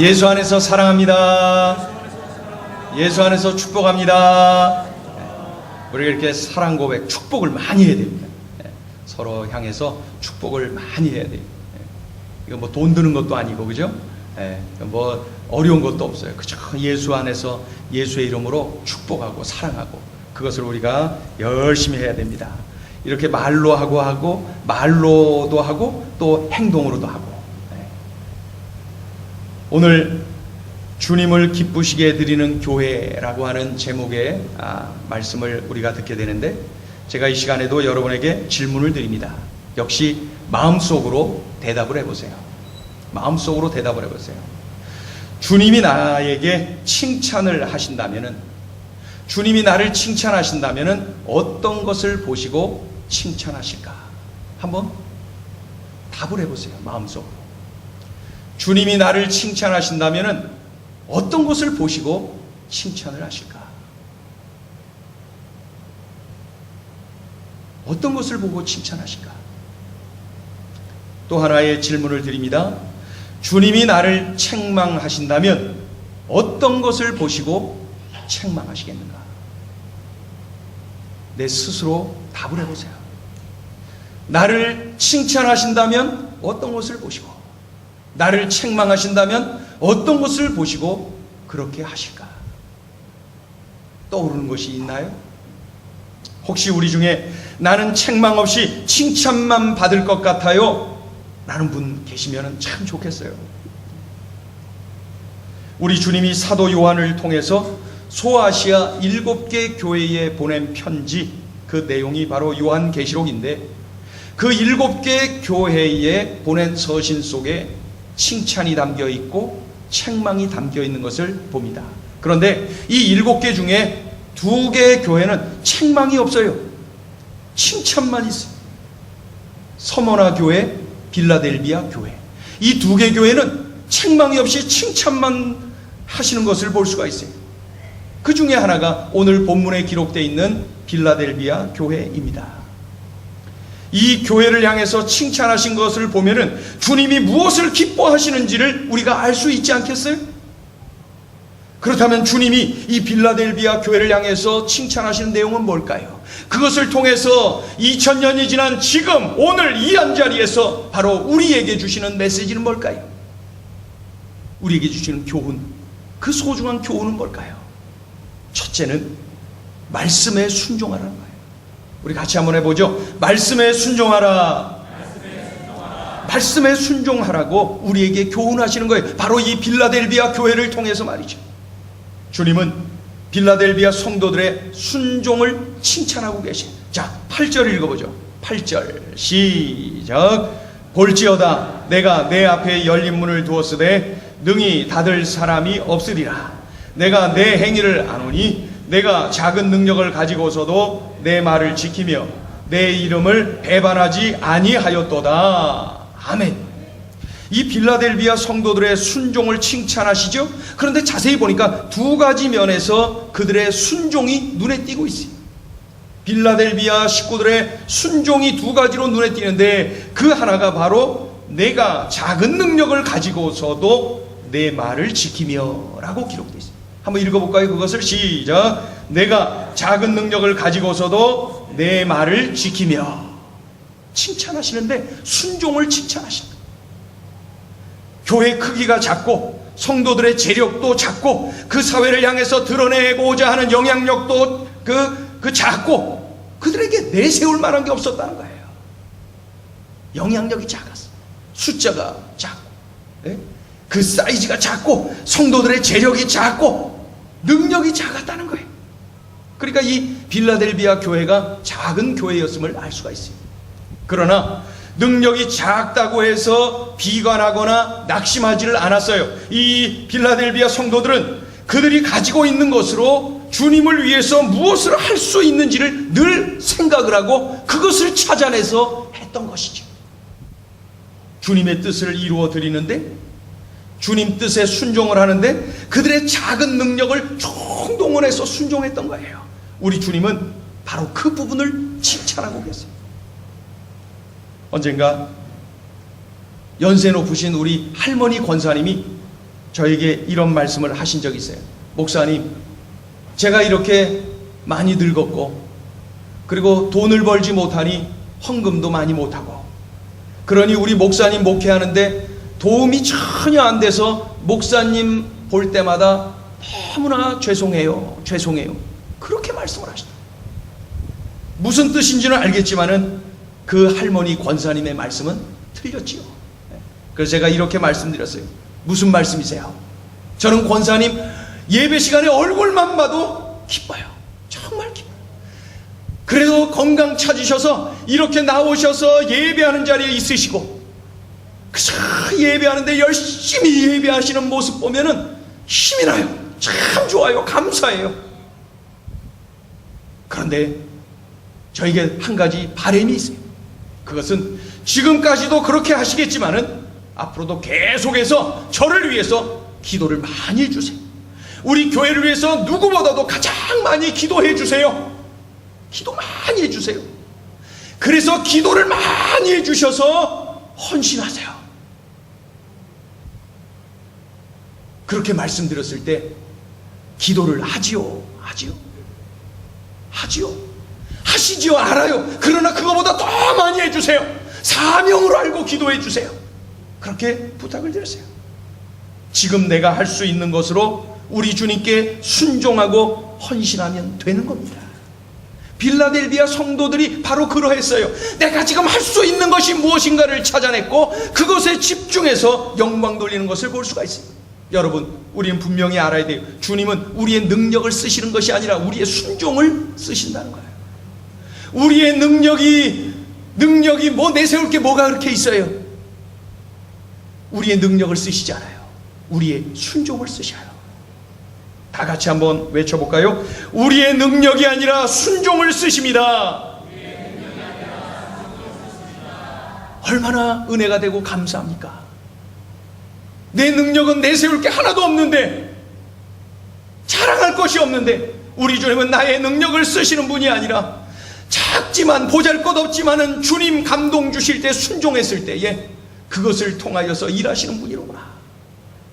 예수 안에서 사랑합니다. 예수 안에서 축복합니다. 우리가 이렇게 사랑 고백, 축복을 많이 해야 됩니다. 서로 향해서 축복을 많이 해야 돼요. 이거 뭐 돈 드는 것도 아니고, 그죠? 뭐 어려운 것도 없어요. 그죠? 예수 안에서 예수의 이름으로 축복하고 사랑하고, 그것을 우리가 열심히 해야 됩니다. 이렇게 말로 하고 말로도 하고 또 행동으로도 하고. 오늘 주님을 기쁘시게 드리는 교회라고 하는 제목의 말씀을 우리가 듣게 되는데, 제가 이 시간에도 여러분에게 질문을 드립니다. 역시 마음속으로 대답을 해보세요. 마음속으로 대답을 해보세요. 주님이 나에게 칭찬을 하신다면은, 주님이 나를 칭찬하신다면은 어떤 것을 보시고 칭찬하실까? 한번 답을 해보세요. 마음속으로. 주님이 나를 칭찬하신다면은 어떤 것을 보시고 칭찬을 하실까? 어떤 것을 보고 칭찬하실까? 또 하나의 질문을 드립니다. 주님이 나를 책망하신다면 어떤 것을 보시고 책망하시겠는가? 내 스스로 답을 해보세요. 나를 칭찬하신다면 어떤 것을 보시고, 나를 책망하신다면 어떤 것을 보시고 그렇게 하실까? 떠오르는 것이 있나요? 혹시 우리 중에 나는 책망 없이 칭찬만 받을 것 같아요 라는 분 계시면 참 좋겠어요. 우리 주님이 사도 요한을 통해서 소아시아 7개 교회에 보낸 편지, 그 내용이 바로 요한계시록인데, 그 7개 교회에 보낸 서신 속에 칭찬이 담겨 있고 책망이 담겨 있는 것을 봅니다. 그런데 이 7개 중에 2개의 교회는 책망이 없어요. 칭찬만 있어요. 서머나 교회, 빌라델비아 교회. 이 2개 교회는 책망이 없이 칭찬만 하시는 것을 볼 수가 있어요. 그 중에 하나가 오늘 본문에 기록되어 있는 빌라델비아 교회입니다. 이 교회를 향해서 칭찬하신 것을 보면은 주님이 무엇을 기뻐하시는지를 우리가 알 수 있지 않겠어요? 그렇다면 주님이 이 빌라델비아 교회를 향해서 칭찬하시는 내용은 뭘까요? 그것을 통해서 2000년이 지난 지금 오늘 이 한자리에서 바로 우리에게 주시는 메시지는 뭘까요? 우리에게 주시는 교훈, 그 소중한 교훈은 뭘까요? 첫째는 말씀에 순종하라는 거예요. 우리 같이 한번 해보죠. 말씀에 순종하라. 말씀에 순종하라고 우리에게 교훈하시는 거예요. 바로 이 빌라델비아 교회를 통해서 말이죠. 주님은 빌라델비아 성도들의 순종을 칭찬하고 계신. 자, 8절 읽어보죠. 8절 시작. 볼지어다 내가 내 앞에 열린 문을 두었으되 능히 닫을 사람이 없으리라. 내가 내 행위를 아노니 내가 작은 능력을 가지고서도 내 말을 지키며 내 이름을 배반하지 아니하였도다. 아멘. 이 빌라델비아 성도들의 순종을 칭찬하시죠. 그런데 자세히 보니까 2가지 면에서 그들의 순종이 눈에 띄고 있어요. 빌라델비아 식구들의 순종이 2가지로 눈에 띄는데, 그 하나가 바로 내가 작은 능력을 가지고서도 내 말을 지키며 라고 기록되어 있어요. 한번 읽어볼까요? 그것을 시작. 내가 작은 능력을 가지고서도 내 말을 지키며. 칭찬하시는데 순종을 칭찬하신다. 교회 크기가 작고 성도들의 재력도 작고 그 사회를 향해서 드러내고자 하는 영향력도 그 작고 그들에게 내세울 만한 게 없었다는 거예요. 영향력이 작았어. 숫자가 작고, 그 사이즈가 작고 성도들의 재력이 작고 능력이 작았다는 거예요. 그러니까 이 빌라델비아 교회가 작은 교회였음을 알 수가 있어요. 그러나 능력이 작다고 해서 비관하거나 낙심하지를 않았어요. 이 빌라델비아 성도들은 그들이 가지고 있는 것으로 주님을 위해서 무엇을 할 수 있는지를 늘 생각을 하고 그것을 찾아내서 했던 것이죠. 주님의 뜻을 이루어 드리는데, 주님 뜻에 순종을 하는데 그들의 작은 능력을 총동원해서 순종했던 거예요. 우리 주님은 바로 그 부분을 칭찬하고 계세요. 언젠가 연세 높으신 우리 할머니 권사님이 저에게 이런 말씀을 하신 적이 있어요. 목사님, 제가 이렇게 많이 늙었고 그리고 돈을 벌지 못하니 헌금도 많이 못하고 그러니 우리 목사님 목회하는데 도움이 전혀 안 돼서 목사님 볼 때마다 너무나 죄송해요. 그렇게 말씀을 하시다. 무슨 뜻인지는 알겠지만은 그 할머니 권사님의 말씀은 틀렸지요. 그래서 제가 이렇게 말씀드렸어요. 무슨 말씀이세요? 저는 권사님 예배 시간에 얼굴만 봐도 기뻐요. 정말 기뻐요. 그래도 건강 찾으셔서 이렇게 나오셔서 예배하는 자리에 있으시고 그래서 예배하는데 열심히 예배하시는 모습 보면은 힘이 나요. 참 좋아요. 감사해요. 그런데 저에게 한 가지 바람이 있어요. 그것은 지금까지도 그렇게 하시겠지만은 앞으로도 계속해서 저를 위해서 기도를 많이 해주세요. 우리 교회를 위해서 누구보다도 가장 많이 기도해 주세요. 기도 많이 해주세요. 그래서 기도를 많이 해주셔서 헌신하세요. 그렇게 말씀드렸을 때 기도를 하지요. 하시지요. 알아요. 그러나 그거보다 더 많이 해주세요. 사명으로 알고 기도해 주세요. 그렇게 부탁을 드렸어요. 지금 내가 할 수 있는 것으로 우리 주님께 순종하고 헌신하면 되는 겁니다. 빌라델비아 성도들이 바로 그러했어요. 내가 지금 할 수 있는 것이 무엇인가를 찾아냈고 그것에 집중해서 영광 돌리는 것을 볼 수가 있어요. 여러분, 우리는 분명히 알아야 돼요. 주님은 우리의 능력을 쓰시는 것이 아니라 우리의 순종을 쓰신다는 거예요. 우리의 능력이 뭐 내세울 게 뭐가 그렇게 있어요? 우리의 능력을 쓰시지 않아요. 우리의 순종을 쓰셔요. 다 같이 한번 외쳐볼까요? 우리의 능력이 아니라 순종을 쓰십니다. 얼마나 은혜가 되고 감사합니까? 내 능력은 내세울 게 하나도 없는데, 자랑할 것이 없는데, 우리 주님은 나의 능력을 쓰시는 분이 아니라 작지만 보잘것없지만은 주님 감동 주실 때 순종했을 때에 그것을 통하여서 일하시는 분이로구나.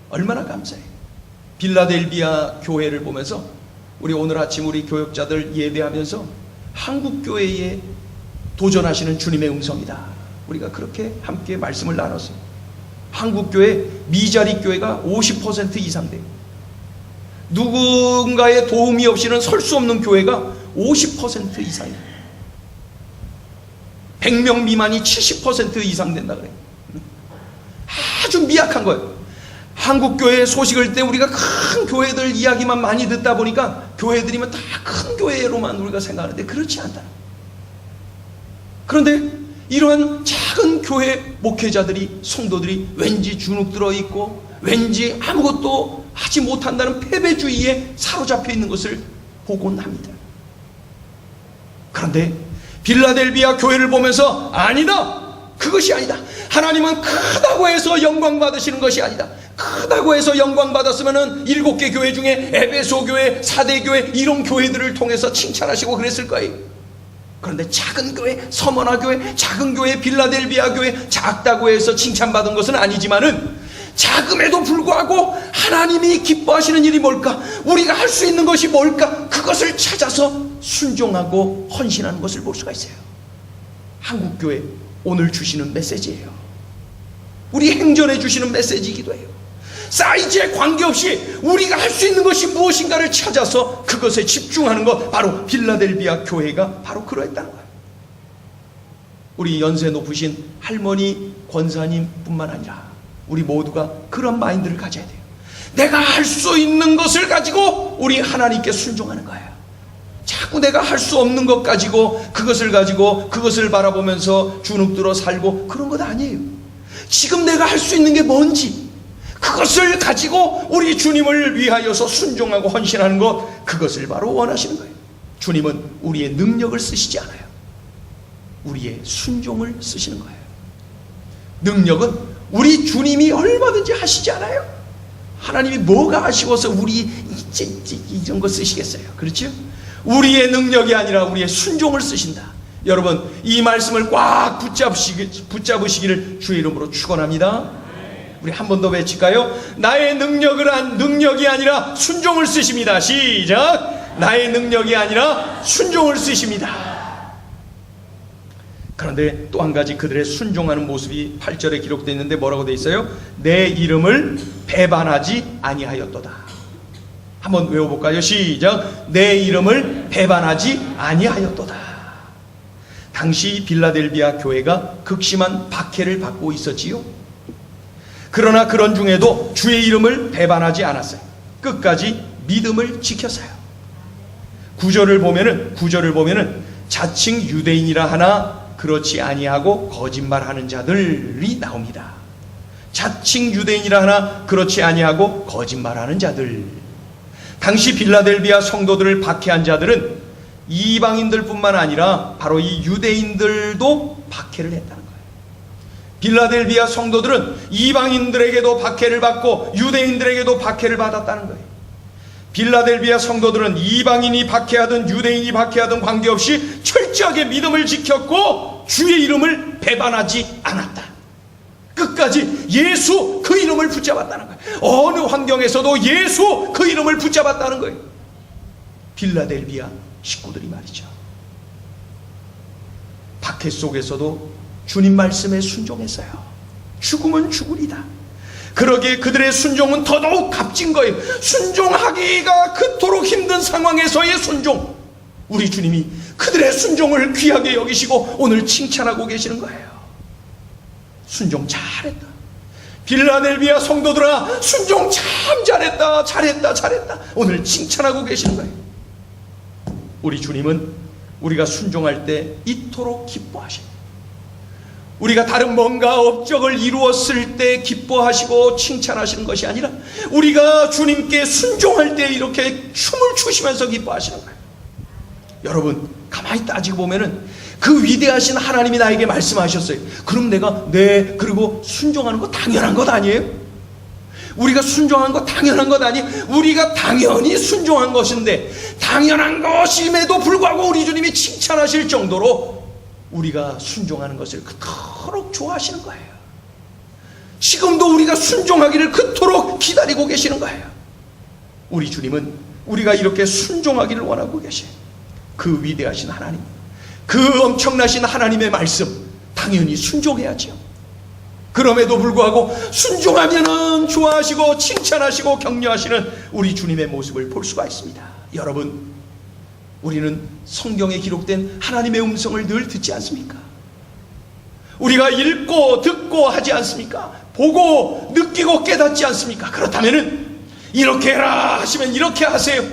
얼마나 감사해요. 빌라델비아 교회를 보면서 우리 오늘 아침 우리 교역자들 예배하면서 한국교회에 도전하시는 주님의 음성이다. 우리가 그렇게 함께 말씀을 나눴어요. 한국교회 미자리 교회가 50% 이상 돼요. 누군가의 도움이 없이는 설 수 없는 교회가 50% 이상이에요. 100명 미만이 70% 이상 된다 그래요. 아주 미약한 거예요. 한국교회 소식을 때 우리가 큰 교회들 이야기만 많이 듣다 보니까 교회들이면 다 큰 교회로만 우리가 생각하는데 그렇지 않다. 그런데 이러한 작은 교회 목회자들이, 성도들이 왠지 주눅 들어 있고 왠지 아무것도 하지 못한다는 패배주의에 사로잡혀 있는 것을 보곤 합니다. 그런데 빌라델비아 교회를 보면서 아니다, 그것이 아니다. 하나님은 크다고 해서 영광 받으시는 것이 아니다. 크다고 해서 영광 받았으면은 7개 교회 중에 에베소 교회, 사대 교회 이런 교회들을 통해서 칭찬하시고 그랬을 거예요. 그런데 작은 교회, 서머나 교회, 작은 교회, 빌라델비아 교회, 작다고 해서 칭찬받은 것은 아니지만은 작음에도 불구하고 하나님이 기뻐하시는 일이 뭘까? 우리가 할 수 있는 것이 뭘까? 그것을 찾아서 순종하고 헌신하는 것을 볼 수가 있어요. 한국교회 오늘 주시는 메시지예요. 우리 행전에 주시는 메시지이기도 해요. 사이즈에 관계없이 우리가 할 수 있는 것이 무엇인가를 찾아서 그것에 집중하는 것, 바로 빌라델비아 교회가 바로 그러했다는 거예요. 우리 연세 높으신 할머니 권사님 뿐만 아니라 우리 모두가 그런 마인드를 가져야 돼요. 내가 할 수 있는 것을 가지고 우리 하나님께 순종하는 거예요. 자꾸 내가 할 수 없는 것 가지고 그것을 바라보면서 주눅들어 살고 그런 것 아니에요. 지금 내가 할 수 있는 게 뭔지 그것을 가지고 우리 주님을 위하여서 순종하고 헌신하는 것, 그것을 바로 원하시는 거예요. 주님은 우리의 능력을 쓰시지 않아요. 우리의 순종을 쓰시는 거예요. 능력은 우리 주님이 얼마든지 하시지 않아요? 하나님이 뭐가 아쉬워서 우리 이런 거 쓰시겠어요? 그렇죠? 우리의 능력이 아니라 우리의 순종을 쓰신다. 여러분, 이 말씀을 꽉 붙잡으시기를 주의 이름으로 축원합니다. 우리 한 번 더 외칠까요? 나의 능력이 아니라 순종을 쓰십니다. 시작. 나의 능력이 아니라 순종을 쓰십니다. 그런데 또 한 가지 그들의 순종하는 모습이 8절에 기록되어 있는데 뭐라고 되어 있어요? 내 이름을 배반하지 아니하였도다. 한번 외워볼까요? 시작. 내 이름을 배반하지 아니하였도다. 당시 빌라델비아 교회가 극심한 박해를 받고 있었지요. 그러나 그런 중에도 주의 이름을 배반하지 않았어요. 끝까지 믿음을 지켰어요. 구절을 보면은 자칭 유대인이라 하나 그렇지 아니하고 거짓말하는 자들이 나옵니다. 자칭 유대인이라 하나 그렇지 아니하고 거짓말하는 자들. 당시 빌라델비아 성도들을 박해한 자들은 이방인들뿐만 아니라 바로 이 유대인들도 박해를 했다는 거예요. 빌라델비아 성도들은 이방인들에게도 박해를 받고 유대인들에게도 박해를 받았다는 거예요. 빌라델비아 성도들은 이방인이 박해하든 유대인이 박해하든 관계없이 철저하게 믿음을 지켰고 주의 이름을 배반하지 않았다. 끝까지 예수 그 이름을 붙잡았다는 거예요. 어느 환경에서도 예수 그 이름을 붙잡았다는 거예요. 빌라델비아 식구들이 말이죠. 박해 속에서도 주님 말씀에 순종했어요. 죽으면 죽으리다. 그러기에 그들의 순종은 더더욱 값진 거예요. 순종하기가 그토록 힘든 상황에서의 순종. 우리 주님이 그들의 순종을 귀하게 여기시고 오늘 칭찬하고 계시는 거예요. 순종 잘했다. 빌라델비아 성도들아, 순종 참 잘했다. 오늘 칭찬하고 계시는 거예요. 우리 주님은 우리가 순종할 때 이토록 기뻐하십니다. 우리가 다른 뭔가 업적을 이루었을 때 기뻐하시고 칭찬하시는 것이 아니라 우리가 주님께 순종할 때 이렇게 춤을 추시면서 기뻐하시는 거예요. 여러분, 가만히 따지고 보면은 그 위대하신 하나님이 나에게 말씀하셨어요. 그럼 내가 그리고 순종하는 거 당연한 것 아니에요? 우리가 순종한 거 당연한 것 아니에요? 우리가 당연히 순종한 것인데 당연한 것임에도 불구하고 우리 주님이 칭찬하실 정도로 우리가 순종하는 것을 그토록 좋아하시는 거예요. 지금도 우리가 순종하기를 그토록 기다리고 계시는 거예요. 우리 주님은 우리가 이렇게 순종하기를 원하고 계셔요. 그 위대하신 하나님, 그 엄청나신 하나님의 말씀 당연히 순종해야죠. 그럼에도 불구하고 순종하면은 좋아하시고 칭찬하시고 격려하시는 우리 주님의 모습을 볼 수가 있습니다. 여러분, 우리는 성경에 기록된 하나님의 음성을 늘 듣지 않습니까? 우리가 읽고 듣고 하지 않습니까? 보고 느끼고 깨닫지 않습니까? 그렇다면은 이렇게 해라 하시면 이렇게 하세요.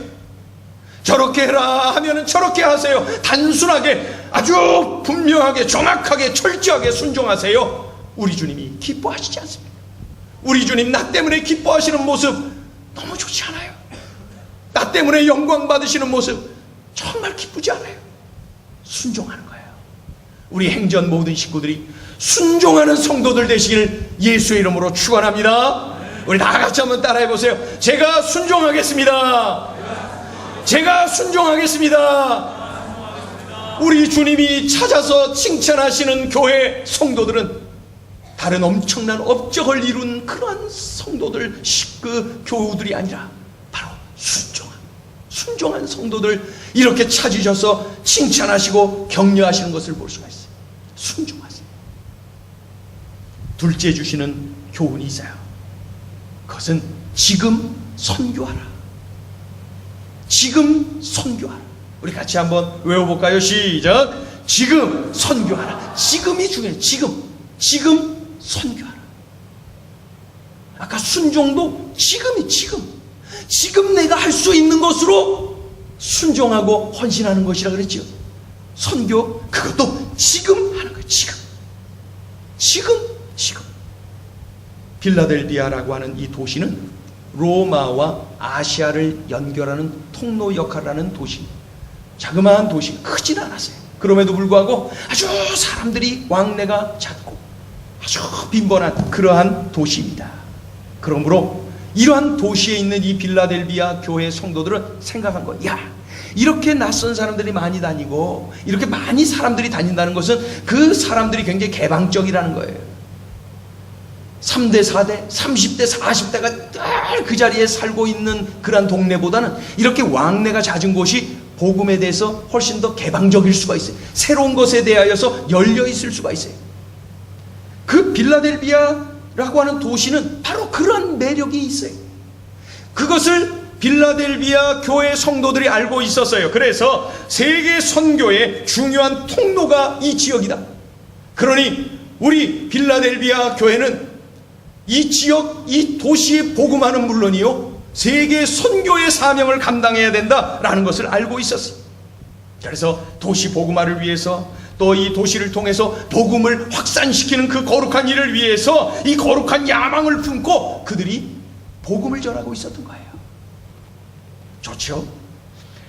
저렇게 해라 하면은 저렇게 하세요. 단순하게 아주 분명하게 정확하게 철저하게 순종하세요. 우리 주님이 기뻐하시지 않습니까? 우리 주님 나 때문에 기뻐하시는 모습 너무 좋지 않아요? 나 때문에 영광 받으시는 모습 정말 기쁘지 않아요? 순종하는 거예요. 우리 행전 모든 식구들이 순종하는 성도들 되시기를 예수의 이름으로 축원합니다. 우리 다 같이 한번 따라해 보세요. 제가 순종하겠습니다. 제가 순종하겠습니다. 우리 주님이 찾아서 칭찬하시는 교회 성도들은 다른 엄청난 업적을 이룬 그러한 성도들, 교우들이 아니라 바로 순종한 성도들 이렇게 찾으셔서 칭찬하시고 격려하시는 것을 볼 수가 있어요. 순종하세요. 둘째 주시는 교훈이 있어요. 그것은 지금 선교하라. 지금 선교하라. 우리 같이 한번 외워볼까요? 시작. 지금 선교하라. 지금이 중요해요. 지금 선교하라. 아까 순종도 지금 내가 할 수 있는 것으로 순종하고 헌신하는 것이라 그랬죠. 선교 그것도 지금 하는 거예요. 지금 빌라델비아라고 하는 이 도시는 로마와 아시아를 연결하는 통로 역할을 하는 도시, 자그마한 도시, 크진 않았어요. 그럼에도 불구하고 아주 사람들이 왕래가 잦고 아주 빈번한 그러한 도시입니다. 그러므로 이러한 도시에 있는 이 빌라델비아 교회 성도들은 생각한 거예요. 야, 이렇게 낯선 사람들이 많이 다니고 이렇게 많이 사람들이 다닌다는 것은 그 사람들이 굉장히 개방적이라는 거예요. 3대, 4대, 30대, 40대가 늘 그 자리에 살고 있는 그런 동네보다는 이렇게 왕래가 잦은 곳이 복음에 대해서 훨씬 더 개방적일 수가 있어요. 새로운 것에 대하여서 열려 있을 수가 있어요. 그 빌라델비아라고 하는 도시는 바로 그런 매력이 있어요. 그것을 빌라델비아 교회 성도들이 알고 있었어요. 그래서 세계 선교의 중요한 통로가 이 지역이다. 그러니 우리 빌라델비아 교회는 이 지역, 이 도시의 복음화는 물론이요, 세계 선교의 사명을 감당해야 된다라는 것을 알고 있었어요. 그래서 도시 복음화를 위해서, 또 이 도시를 통해서 복음을 확산시키는 그 거룩한 일을 위해서 이 거룩한 야망을 품고 그들이 복음을 전하고 있었던 거예요. 좋죠?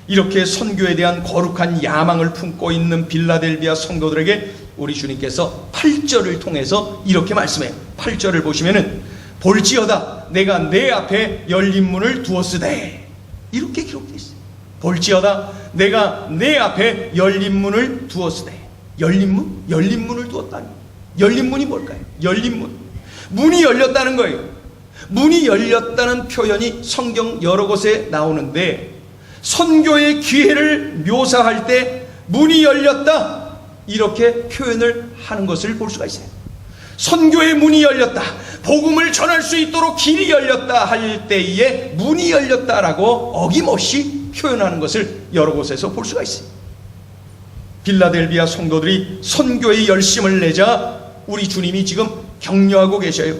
이렇게 선교에 대한 거룩한 야망을 품고 있는 빌라델비아 성도들에게 우리 주님께서 8절을 통해서 이렇게 말씀해요. 8절을 보시면은 볼지어다 내가 내 앞에 열린 문을 두었으되, 이렇게 기록되어 있어요. 볼지어다 내가 내 앞에 열린 문을 두었으되. 열린 문? 열린 문을 두었다니. 열린 문이 뭘까요? 열린 문. 문이 열렸다는 거예요. 문이 열렸다는 표현이 성경 여러 곳에 나오는데, 선교의 기회를 묘사할 때 문이 열렸다 이렇게 표현을 하는 것을 볼 수가 있어요. 선교의 문이 열렸다, 복음을 전할 수 있도록 길이 열렸다 할 때에 문이 열렸다라고 어김없이 표현하는 것을 여러 곳에서 볼 수가 있어요. 빌라델비아 성도들이 선교의 열심을 내자 우리 주님이 지금 격려하고 계셔요.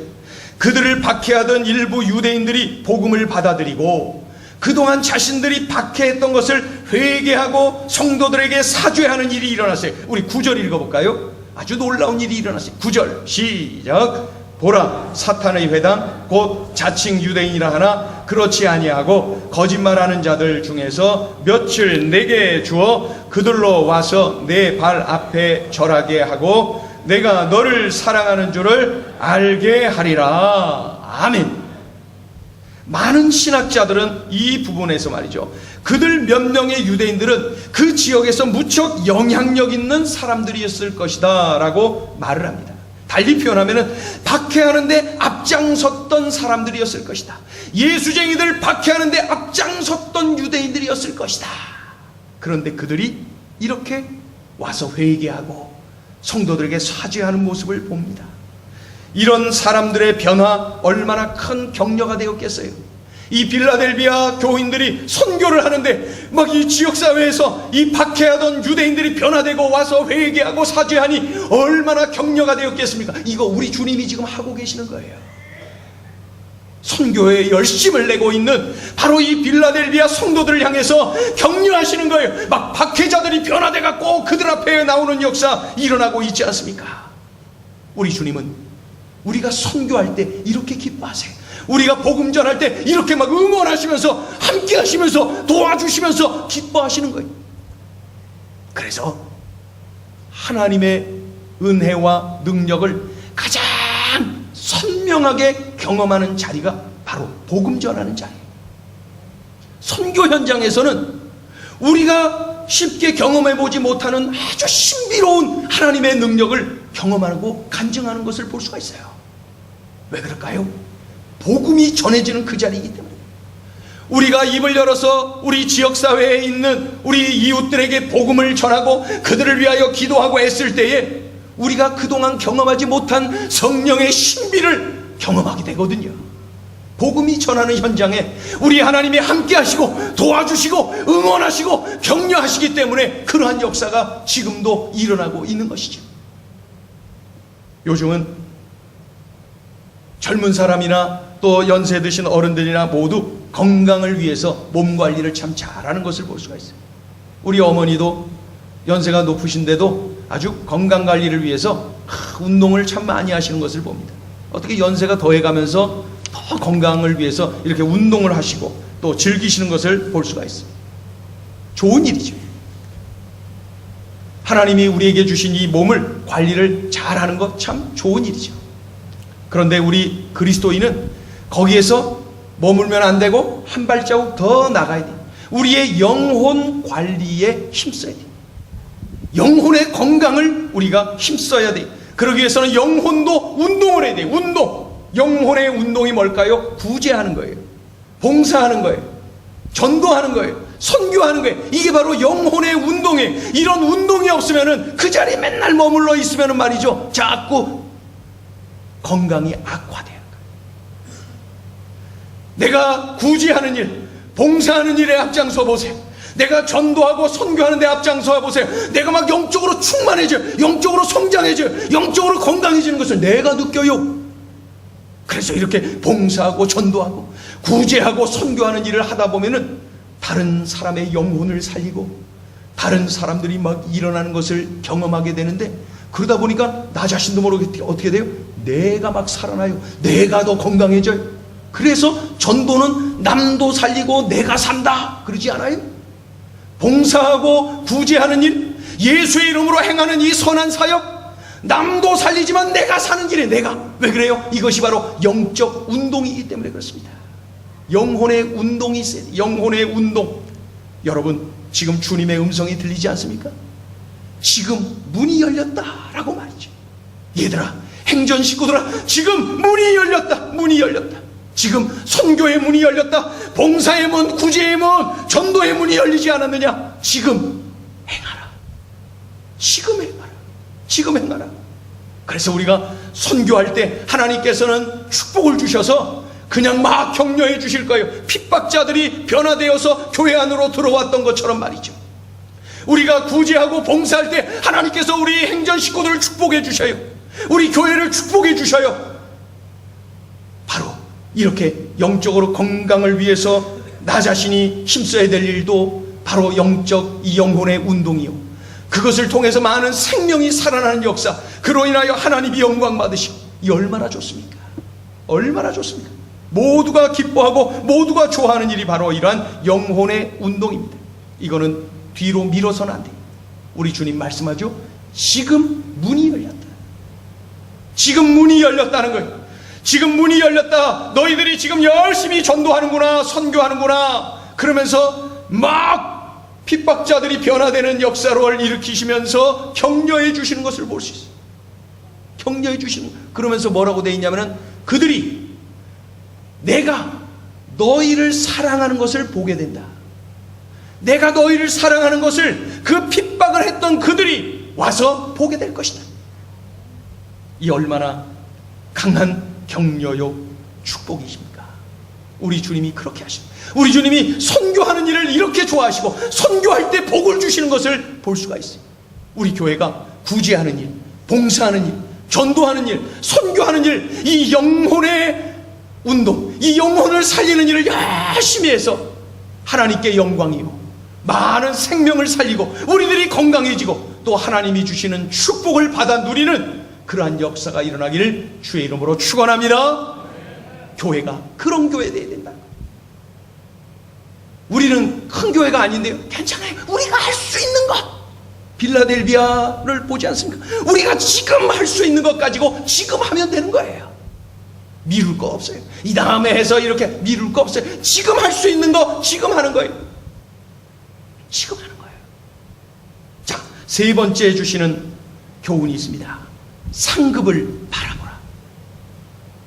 그들을 박해하던 일부 유대인들이 복음을 받아들이고, 그동안 자신들이 박해했던 것을 회개하고 성도들에게 사죄하는 일이 일어났어요. 우리 9절 읽어볼까요? 아주 놀라운 일이 일어났어요. 9절 시작. 보라, 사탄의 회당 곧 자칭 유대인이라 하나 그렇지 아니하고 거짓말하는 자들 중에서 며칠 내게 주어 그들로 와서 내 발 앞에 절하게 하고 내가 너를 사랑하는 줄을 알게 하리라. 아멘. 많은 신학자들은 이 부분에서 말이죠, 그들 몇 명의 유대인들은 그 지역에서 무척 영향력 있는 사람들이었을 것이다 라고 말을 합니다. 달리 표현하면 박해하는데 앞장섰던 사람들이었을 것이다. 예수쟁이들 박해하는데 앞장섰던 유대인들이었을 것이다. 그런데 그들이 이렇게 와서 회개하고 성도들에게 사죄하는 모습을 봅니다. 이런 사람들의 변화 얼마나 큰 격려가 되었겠어요. 이 빌라델비아 교인들이 선교를 하는데 막 이 지역사회에서 이 박해하던 유대인들이 변화되고 와서 회개하고 사죄하니 얼마나 격려가 되었겠습니까? 이거 우리 주님이 지금 하고 계시는 거예요. 선교에 열심을 내고 있는 바로 이 빌라델비아 성도들을 향해서 격려하시는 거예요. 막 박해자들이 변화돼갖고 그들 앞에 나오는 역사 일어나고 있지 않습니까? 우리 주님은 우리가 선교할 때 이렇게 기뻐하세요. 우리가 복음 전할 때 이렇게 막 응원하시면서 함께 하시면서 도와주시면서 기뻐하시는 거예요. 그래서 하나님의 은혜와 능력을 가장 선명하게 경험하는 자리가 바로 복음 전하는 자리예요. 선교 현장에서는 우리가 쉽게 경험해보지 못하는 아주 신비로운 하나님의 능력을 경험하고 간증하는 것을 볼 수가 있어요. 왜 그럴까요? 복음이 전해지는 그 자리이기 때문에. 우리가 입을 열어서 우리 지역사회에 있는 우리 이웃들에게 복음을 전하고 그들을 위하여 기도하고 애쓸 때에 우리가 그동안 경험하지 못한 성령의 신비를 경험하게 되거든요. 복음이 전하는 현장에 우리 하나님이 함께 하시고 도와주시고 응원하시고 격려하시기 때문에 그러한 역사가 지금도 일어나고 있는 것이죠. 요즘은 젊은 사람이나 또 연세 드신 어른들이나 모두 건강을 위해서 몸 관리를 참 잘하는 것을 볼 수가 있어요. 우리 어머니도 연세가 높으신데도 아주 건강 관리를 위해서 운동을 참 많이 하시는 것을 봅니다. 어떻게 연세가 더해가면서 더 건강을 위해서 이렇게 운동을 하시고 또 즐기시는 것을 볼 수가 있어요. 좋은 일이죠. 하나님이 우리에게 주신 이 몸을 관리를 잘하는 것 참 좋은 일이죠. 그런데 우리 그리스도인은 거기에서 머물면 안 되고 한 발자국 더 나가야 돼요. 우리의 영혼 관리에 힘써야 돼요. 영혼의 건강을 우리가 힘써야 돼요. 그러기 위해서는 영혼도 운동을 해야 돼요. 운동. 영혼의 운동이 뭘까요? 구제하는 거예요. 봉사하는 거예요. 전도하는 거예요. 선교하는 거예요. 이게 바로 영혼의 운동이에요. 이런 운동이 없으면은 그 자리에 맨날 머물러 있으면은 말이죠, 자꾸 건강이 악화돼요. 내가 구제하는 일, 봉사하는 일에 앞장서 보세요. 내가 전도하고 선교하는 데 앞장서 보세요. 내가 막 영적으로 충만해져요. 영적으로 성장해져요. 영적으로 건강해지는 것을 내가 느껴요. 그래서 이렇게 봉사하고 전도하고 구제하고 선교하는 일을 하다 보면은 다른 사람의 영혼을 살리고 다른 사람들이 막 일어나는 것을 경험하게 되는데, 그러다 보니까 나 자신도 모르게 어떻게 돼요? 내가 막 살아나요. 내가 더 건강해져요. 그래서 전도는 남도 살리고 내가 산다 그러지 않아요? 봉사하고 구제하는 일, 예수의 이름으로 행하는 이 선한 사역, 남도 살리지만 내가 사는 길에 내가. 왜 그래요? 이것이 바로 영적 운동이기 때문에 그렇습니다. 영혼의 운동이 있어요. 영혼의 운동. 여러분, 지금 주님의 음성이 들리지 않습니까? 지금 문이 열렸다라고 말이죠. 얘들아, 행전 식구들아, 지금 문이 열렸다. 문이 열렸다. 지금 선교의 문이 열렸다. 봉사의 문, 구제의 문, 전도의 문이 열리지 않았느냐? 지금 행하라. 지금 행하라. 지금 행하라. 그래서 우리가 선교할 때 하나님께서는 축복을 주셔서 그냥 막 격려해 주실 거예요. 핍박자들이 변화되어서 교회 안으로 들어왔던 것처럼 말이죠. 우리가 구제하고 봉사할 때 하나님께서 우리 행전 식구들을 축복해 주셔요. 우리 교회를 축복해 주셔요. 바로 이렇게 영적으로 건강을 위해서 나 자신이 힘써야 될 일도 바로 영적 이 영혼의 운동이요, 그것을 통해서 많은 생명이 살아나는 역사, 그로 인하여 하나님이 영광 받으시고, 이 얼마나 좋습니까? 얼마나 좋습니까? 모두가 기뻐하고 모두가 좋아하는 일이 바로 이러한 영혼의 운동입니다. 이거는 뒤로 미뤄서는 안 돼요. 우리 주님 말씀하죠. 지금 문이 열렸다. 지금 문이 열렸다는 거예요. 지금 문이 열렸다. 너희들이 지금 열심히 전도하는구나, 선교하는구나, 그러면서 막 핍박자들이 변화되는 역사를 일으키시면서 격려해 주시는 것을 볼 수 있어요. 격려해 주시는, 그러면서 뭐라고 되어 있냐면은, 그들이 내가 너희를 사랑하는 것을 보게 된다. 내가 너희를 사랑하는 것을 그 핍박을 했던 그들이 와서 보게 될 것이다. 이 얼마나 강한 격려요 축복이십니까? 우리 주님이 그렇게 하십니다. 우리 주님이 선교하는 일을 이렇게 좋아하시고 선교할 때 복을 주시는 것을 볼 수가 있어요. 우리 교회가 구제하는 일, 봉사하는 일, 전도하는 일, 선교하는 일, 이 영혼의 운동, 이 영혼을 살리는 일을 열심히 해서 하나님께 영광이요, 많은 생명을 살리고 우리들이 건강해지고 또 하나님이 주시는 축복을 받아 누리는 그러한 역사가 일어나기를 주의 이름으로 축원합니다. 교회가 그런 교회 되어야 된다. 우리는 큰 교회가 아닌데요, 괜찮아요. 우리가 할 수 있는 것, 빌라델비아를 보지 않습니까? 우리가 지금 할 수 있는 것 가지고 지금 하면 되는 거예요. 미룰 거 없어요. 이 다음에 해서 이렇게 미룰 거 없어요. 지금 할 수 있는 거 지금 하는 거예요. 지금 하는 거예요. 자, 세 번째 주시는 교훈이 있습니다. 상급을 바라보라.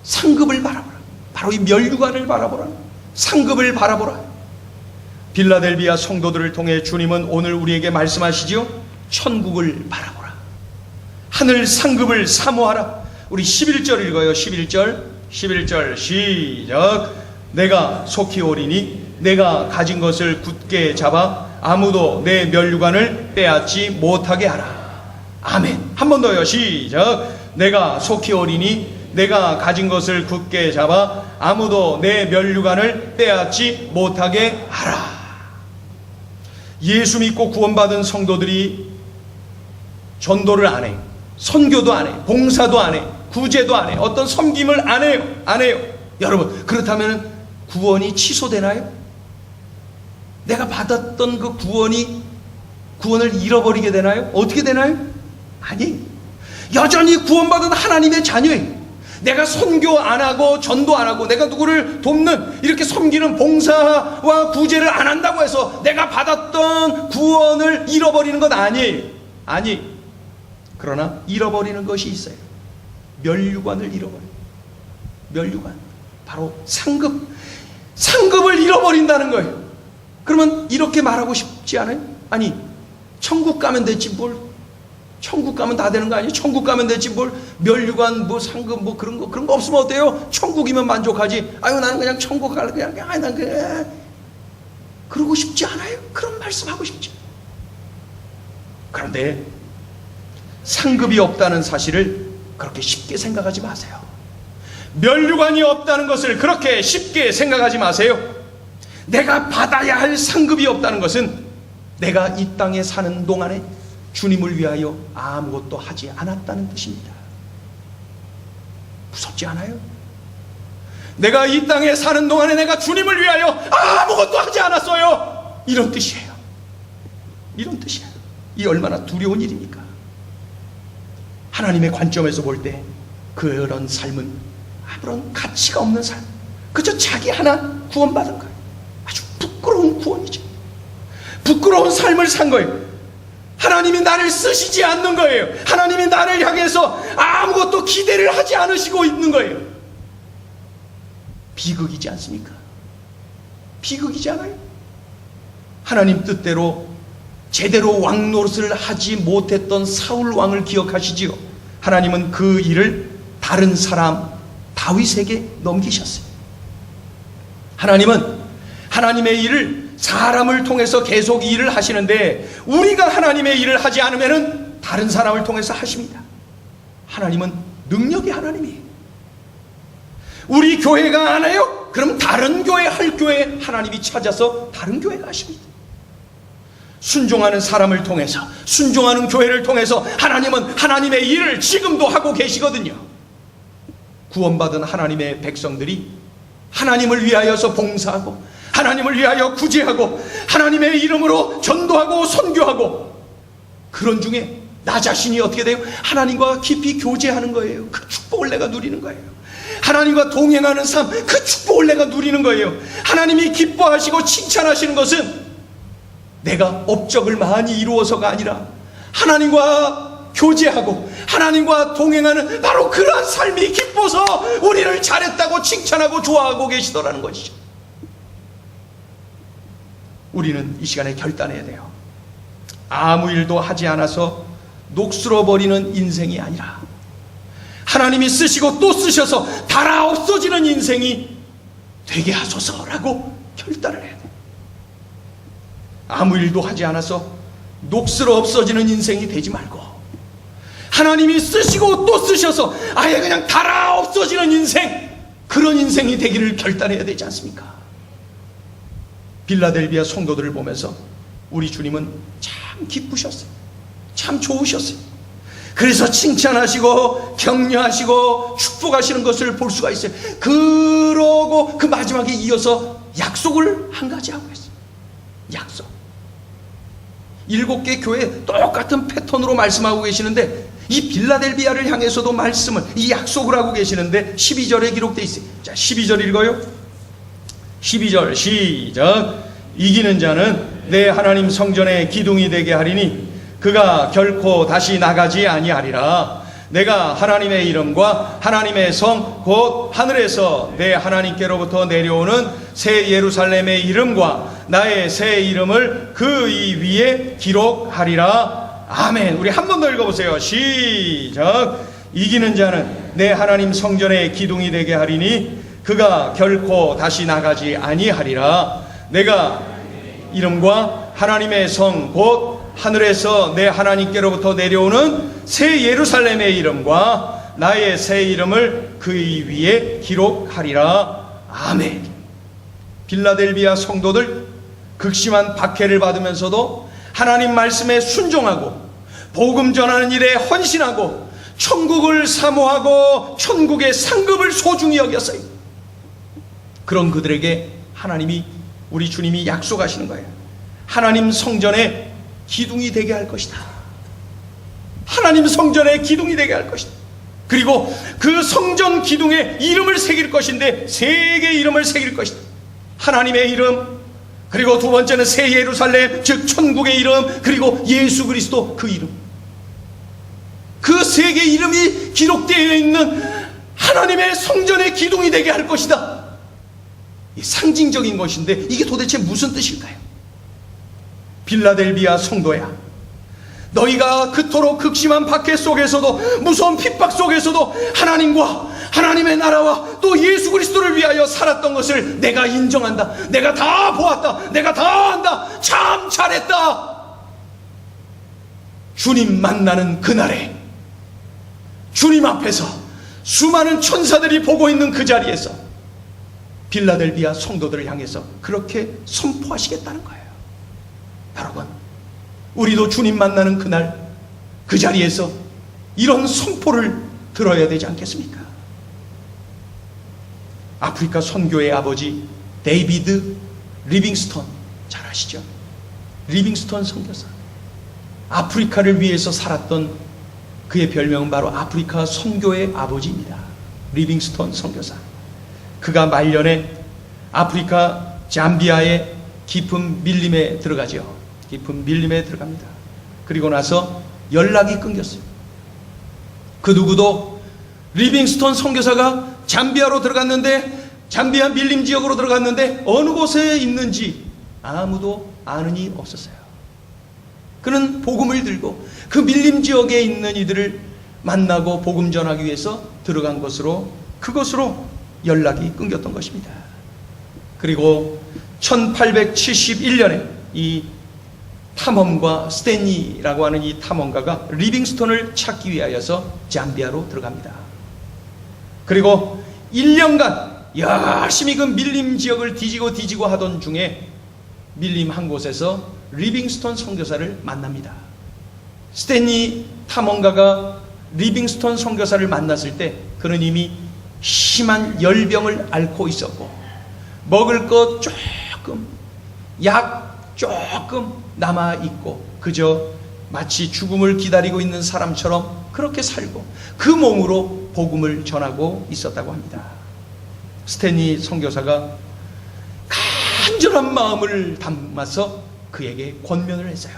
상급을 바라보라. 바로 이 멸류관을 바라보라. 상급을 바라보라. 빌라델비아 성도들을 통해 주님은 오늘 우리에게 말씀하시죠. 천국을 바라보라. 하늘 상급을 사모하라. 우리 11절 읽어요. 11절 시작. 내가 속히 오리니 내가 가진 것을 굳게 잡아 아무도 내 멸류관을 빼앗지 못하게 하라. 아멘. 한 번 더요. 시작. 내가 속히 오리니 내가 가진 것을 굳게 잡아 아무도 내 멸류관을 빼앗지 못하게 하라. 예수 믿고 구원받은 성도들이 전도를 안 해요. 선교도 안 해요. 봉사도 안 해요. 구제도 안 해요. 어떤 섬김을 안 해요. 안 해요. 여러분, 그렇다면 구원이 취소되나요? 내가 받았던 그 구원을 잃어버리게 되나요? 어떻게 되나요? 아니, 여전히 구원받은 하나님의 자녀예요. 내가 선교 안 하고 전도 안 하고 내가 누구를 돕는 이렇게 섬기는 봉사와 구제를 안 한다고 해서 내가 받았던 구원을 잃어버리는 것 아니에요. 아니, 그러나 잃어버리는 것이 있어요. 멸류관을 잃어버려요. 면류관, 바로 상급을 잃어버린다는 거예요. 그러면 이렇게 말하고 싶지 않아요? 아니, 천국 가면 됐지 뭘, 천국 가면 다 되는 거 아니에요? 천국 가면 됐지 뭘, 면류관 뭐 상급 뭐 그런 거 없으면 어때요? 천국이면 만족하지. 아유, 나는 그냥 천국 갈래, 그냥 난 그냥 그러고 싶지 않아요? 그런 말씀하고 싶지. 그런데 상급이 없다는 사실을 그렇게 쉽게 생각하지 마세요. 면류관이 없다는 것을 그렇게 쉽게 생각하지 마세요. 내가 받아야 할 상급이 없다는 것은 내가 이 땅에 사는 동안에 주님을 위하여 아무것도 하지 않았다는 뜻입니다. 무섭지 않아요? 내가 이 땅에 사는 동안에 내가 주님을 위하여 아무것도 하지 않았어요, 이런 뜻이에요. 이런 뜻이에요. 이 얼마나 두려운 일입니까? 하나님의 관점에서 볼 때 그런 삶은 아무런 가치가 없는 삶, 그저 자기 하나 구원받은 거예요. 아주 부끄러운 구원이죠. 부끄러운 삶을 산 거예요. 하나님이 나를 쓰시지 않는 거예요. 하나님이 나를 향해서 아무것도 기대를 하지 않으시고 있는 거예요. 비극이지 않습니까? 비극이지 않아요? 하나님 뜻대로 제대로 왕 노릇을 하지 못했던 사울 왕을 기억하시지요. 하나님은 그 일을 다른 사람 다윗에게 넘기셨어요. 하나님은 하나님의 일을 사람을 통해서 계속 일을 하시는데, 우리가 하나님의 일을 하지 않으면 다른 사람을 통해서 하십니다. 하나님은 능력의 하나님이에요. 우리 교회가 안 해요? 그럼 다른 교회 할 교회 하나님이 찾아서 다른 교회가 하십니다. 순종하는 사람을 통해서, 순종하는 교회를 통해서 하나님은 하나님의 일을 지금도 하고 계시거든요. 구원받은 하나님의 백성들이 하나님을 위하여서 봉사하고, 하나님을 위하여 구제하고, 하나님의 이름으로 전도하고 선교하고, 그런 중에 나 자신이 어떻게 돼요? 하나님과 깊이 교제하는 거예요. 그 축복을 내가 누리는 거예요. 하나님과 동행하는 삶, 그 축복을 내가 누리는 거예요. 하나님이 기뻐하시고 칭찬하시는 것은 내가 업적을 많이 이루어서가 아니라 하나님과 교제하고 하나님과 동행하는 바로 그러한 삶이 기뻐서 우리를 잘했다고 칭찬하고 좋아하고 계시더라는 것이죠. 우리는 이 시간에 결단해야 돼요. 아무 일도 하지 않아서 녹슬어버리는 인생이 아니라 하나님이 쓰시고 또 쓰셔서 달아 없어지는 인생이 되게 하소서라고 결단을 해야 돼요. 아무 일도 하지 않아서 녹슬어 없어지는 인생이 되지 말고, 하나님이 쓰시고 또 쓰셔서 아예 그냥 달아 없어지는 인생, 그런 인생이 되기를 결단해야 되지 않습니까? 빌라델비아 성도들을 보면서 우리 주님은 참 기쁘셨어요. 참 좋으셨어요. 그래서 칭찬하시고 격려하시고 축복하시는 것을 볼 수가 있어요. 그러고 그 마지막에 이어서 약속을 한 가지 하고 있어요. 약속. 7개 교회 똑같은 패턴으로 말씀하고 계시는데, 이 빌라델비아를 향해서도 말씀을, 이 약속을 하고 계시는데 12절에 기록되어 있어요. 자, 12절 읽어요. 12절 시작. 이기는 자는 내 하나님 성전의 기둥이 되게 하리니 그가 결코 다시 나가지 아니하리라. 내가 하나님의 이름과 하나님의 성 곧 하늘에서 내 하나님께로부터 내려오는 새 예루살렘의 이름과 나의 새 이름을 그 이 위에 기록하리라. 아멘. 우리 한 번 더 읽어보세요. 시작. 이기는 자는 내 하나님 성전의 기둥이 되게 하리니 그가 결코 다시 나가지 아니하리라. 내가 이름과 하나님의 성 곧 하늘에서 내 하나님께로부터 내려오는 새 예루살렘의 이름과 나의 새 이름을 그 위에 기록하리라. 아멘. 빌라델비아 성도들, 극심한 박해를 받으면서도 하나님 말씀에 순종하고 복음 전하는 일에 헌신하고 천국을 사모하고 천국의 상급을 소중히 여겼어요. 그런 그들에게 하나님이, 우리 주님이 약속하시는 거예요. 하나님 성전의 기둥이 되게 할 것이다. 하나님 성전의 기둥이 되게 할 것이다. 그리고 그 성전 기둥에 이름을 새길 것인데 3개의 이름을 새길 것이다. 하나님의 이름, 그리고 두 번째는 새 예루살렘, 즉 천국의 이름, 그리고 예수 그리스도 그 이름. 그 3개의 이름이 기록되어 있는 하나님의 성전의 기둥이 되게 할 것이다. 이 상징적인 것인데 이게 도대체 무슨 뜻일까요? 빌라델비아 성도야, 너희가 그토록 극심한 박해 속에서도, 무서운 핍박 속에서도 하나님과 하나님의 나라와 또 예수 그리스도를 위하여 살았던 것을 내가 인정한다. 내가 다 보았다. 내가 다 안다. 참 잘했다. 주님 만나는 그날에 주님 앞에서 수많은 천사들이 보고 있는 그 자리에서 빌라델비아 성도들을 향해서 그렇게 선포하시겠다는 거예요. 여러분, 우리도 주님 만나는 그날 그 자리에서 이런 선포를 들어야 되지 않겠습니까? 아프리카 선교의 아버지 데이비드 리빙스턴, 잘 아시죠? 리빙스턴 선교사, 아프리카를 위해서 살았던 그의 별명은 바로 아프리카 선교의 아버지입니다. 리빙스턴 선교사. 그가 말년에 아프리카 잠비아의 깊은 밀림에 들어가죠. 깊은 밀림에 들어갑니다. 그리고 나서 연락이 끊겼어요. 그 누구도 리빙스턴 선교사가 잠비아로 들어갔는데, 잠비아 밀림 지역으로 들어갔는데 어느 곳에 있는지 아무도 아는 이 없었어요. 그는 복음을 들고 그 밀림 지역에 있는 이들을 만나고 복음 전하기 위해서 들어간 것으로, 그것으로 연락이 끊겼던 것입니다. 그리고 1871년에 이 탐험가 스탠리라고 하는 이 탐험가가 리빙스턴을 찾기 위하여서 잠비아로 들어갑니다. 그리고 1년간 열심히 그 밀림 지역을 뒤지고 하던 중에 밀림 한 곳에서 리빙스턴 선교사를 만납니다. 스탠리 탐험가가 리빙스턴 선교사를 만났을 때 그는 이미 심한 열병을 앓고 있었고, 먹을 것 조금, 약 조금 남아있고, 그저 마치 죽음을 기다리고 있는 사람처럼 그렇게 살고 그 몸으로 복음을 전하고 있었다고 합니다. 스탠리 선교사가 간절한 마음을 담아서 그에게 권면을 했어요.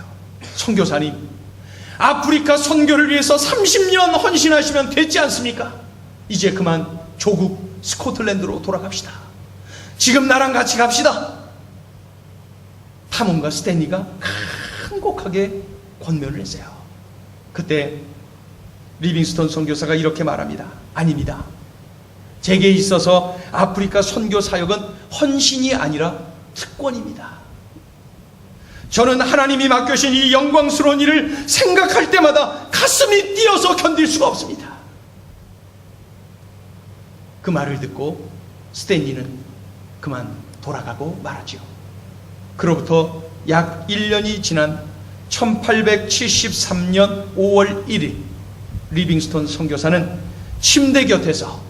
선교사님, 아프리카 선교를 위해서 30년 헌신하시면 됐지 않습니까? 이제 그만 조국 스코틀랜드로 돌아갑시다. 지금 나랑 같이 갑시다. 탐험가 스탠리가 간곡하게 권면을 했어요. 그때 리빙스턴 선교사가 이렇게 말합니다. 아닙니다. 제게 있어서 아프리카 선교 사역은 헌신이 아니라 특권입니다. 저는 하나님이 맡겨신 이 영광스러운 일을 생각할 때마다 가슴이 뛰어서 견딜 수가 없습니다. 그 말을 듣고 스탠리는 그만 돌아가고 말하죠. 그로부터 약 1년이 지난 1873년 5월 1일 리빙스턴 선교사는 침대 곁에서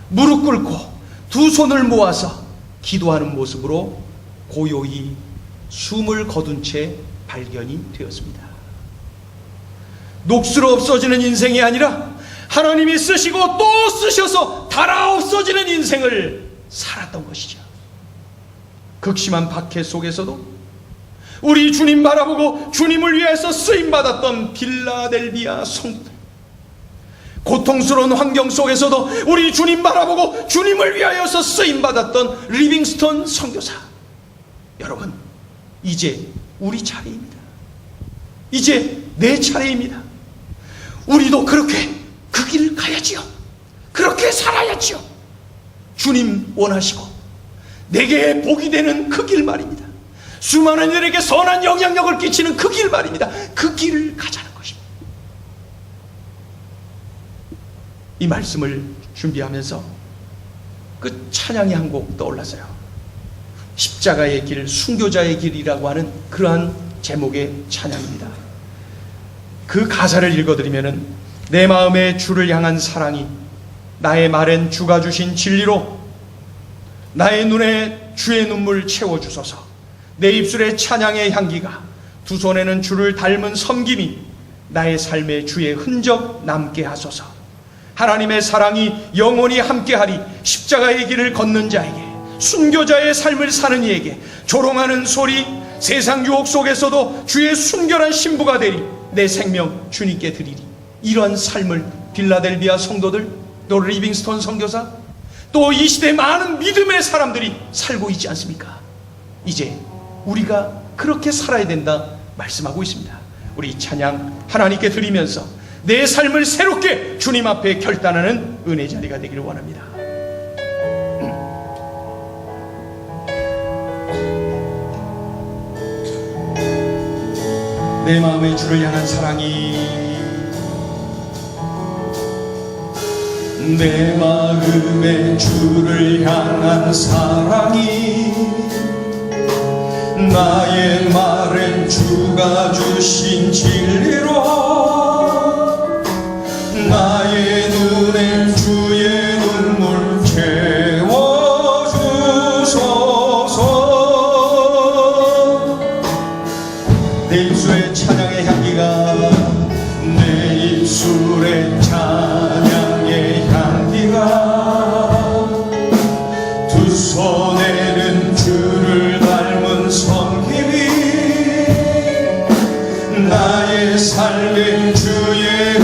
무릎 꿇고 두 손을 모아서 기도하는 모습으로 고요히 숨을 거둔 채 발견이 되었습니다. 녹슬어 없어지는 인생이 아니라 하나님이 쓰시고 또 쓰셔서 닳아 없어지는 인생을 살았던 것이죠. 극심한 박해 속에서도 우리 주님 바라보고 주님을 위해서 쓰임받았던 빌라델비아 성도들, 고통스러운 환경 속에서도 우리 주님 바라보고 주님을 위하여서 쓰임받았던 리빙스턴 선교사, 여러분, 이제 우리 차례입니다. 이제 내 차례입니다. 우리도 그렇게 그 길을 가야지요. 그렇게 살아야지요. 주님 원하시고 내게 복이 되는 그 길 말입니다. 수많은 이들에게 선한 영향력을 끼치는 그 길 말입니다. 그 길을 가자는 것입니다. 이 말씀을 준비하면서 그 찬양의 한 곡 떠올랐어요. 십자가의 길, 순교자의 길이라고 하는 그러한 제목의 찬양입니다. 그 가사를 읽어드리면은, 내 마음에 주를 향한 사랑이 나의 말엔 주가 주신 진리로 나의 눈에 주의 눈물 채워주소서. 내 입술에 찬양의 향기가, 두 손에는 주를 닮은 섬김이 나의 삶에 주의 흔적 남게 하소서. 하나님의 사랑이 영원히 함께하리. 십자가의 길을 걷는 자에게, 순교자의 삶을 사는 이에게 조롱하는 소리, 세상 유혹 속에서도 주의 순결한 신부가 되리. 내 생명 주님께 드리리. 이러한 삶을 빌라델비아 성도들, 또 리빙스톤 선교사, 또 이 시대에 많은 믿음의 사람들이 살고 있지 않습니까? 이제 우리가 그렇게 살아야 된다 말씀하고 있습니다. 우리 찬양 하나님께 드리면서 내 삶을 새롭게 주님 앞에 결단하는 은혜 자리가 되기를 원합니다. 내 마음의 주를 향한 사랑이, 내 마음의 주를 향한 사랑이, 나의 말은 주가 주신 진리로, 나의 눈엔 주의 눈물 채워주소서. 내 입술의 찬양의 향기가, 내 입술의 찬양의 향기가, 두 손에는 주를 닮은 섬김이, 나의 삶엔 주의